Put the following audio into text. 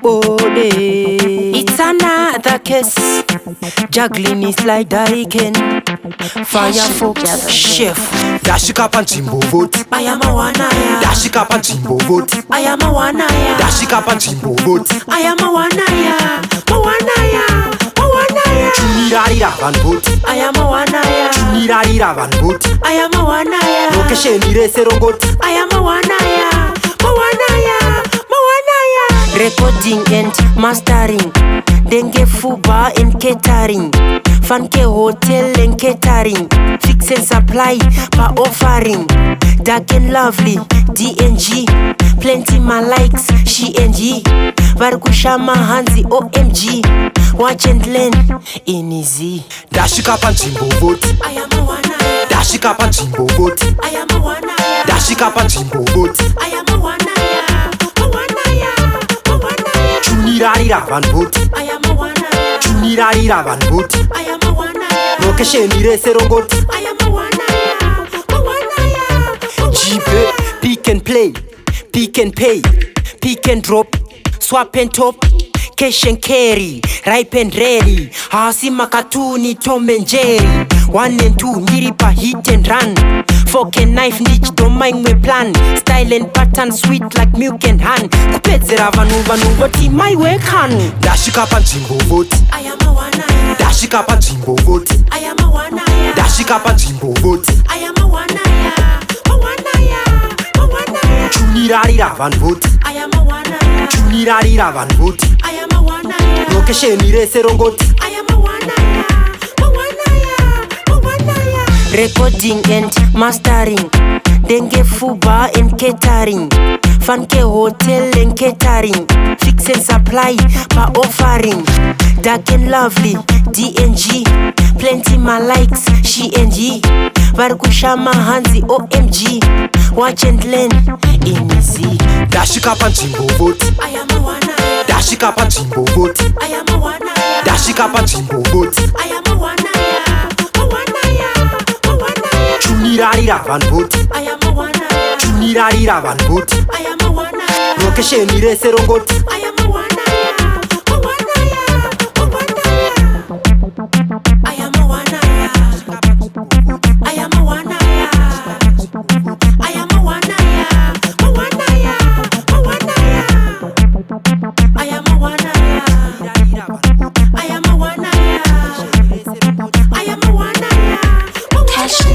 Bode. It's another case. Juggling is like Daiken. Firefox chef. Dashika panchimbo vote. I am a wanaya. Dashika panchimbo vote. I am a wanaya. Dashika panchimbo vote. I am a wanaya. Wanaya. Wanaya. Chunirarira van vote. I am a wanaya. Chunirarira van vote. I am a wanaya. Lokeshenire serongot. I am a wanaya. Wanaya. Wanaya. Recording and mastering. Denge fuba and catering. Funke hotel and catering. Fix and supply pa offering. Dark and lovely DNG. Plenty my likes she and ye. Varkushama Hanzi OMG. Watch and learn in easy. Dashika panchimbo vote. I am a wanaya. Dashika panchimbo vote. I am a wanaya. Dashika panchimbo vote. I am a wanaya. Wanaya. Wanaya. Chunirarira van vote. I am a wanaya. Chunirarira van vote. I am a wanaya. Lokeshenire serongot. I am a wanaya. Wanaya. Jibe, Pick and play, pick and pay, pick and drop, swap and top, cash and carry, ripe and ready. Hasima katuni Tom and Jerry. 1 and 2, Niripa hit and run. Fork and knife, niche, don't mind my plan. Style and pattern, sweet like milk and honey. Kupezera vanu vati my work hand. Dashika panchimbo vote. I am a wanaya. Dashika panchimbo vote. I am a wanaya. Dashika panchimbo vote. I am a wanaya. Wanaya. Wanaya. Chunirarira van vote. I am a wanaya. Chunirarira van vote. I am a wanaya. Lokeshenire serongot. I am a wanaya. Wanaya. Wanaya. Recording and mastering. Denge fuba and catering. Funke hotel and catering. Fix and supply pa offering. Dark and lovely DNG. Plenty my likes she and ye. Varkushama Hanzi OMG. Watch and learn in easy. Dashika panchimbo vote. I am a wanaya. Dashika panchimbo vote. I am a wanaya. Dashika panchimbo vote. I am a wanaya. Wanaya. Wanaya. Chunirarira van vote. I am a wanaya. Chunirarira van vote. I am a wanaya. Lokeshenire serongot. I am a wanaya. Wanaya. Wanaya. I am a wanaya. I am a wanaya. I am a wanaya. Wanaya. Wanaya. I am a wanaya. I am a wanaya. I am a wanaya. Wanaya.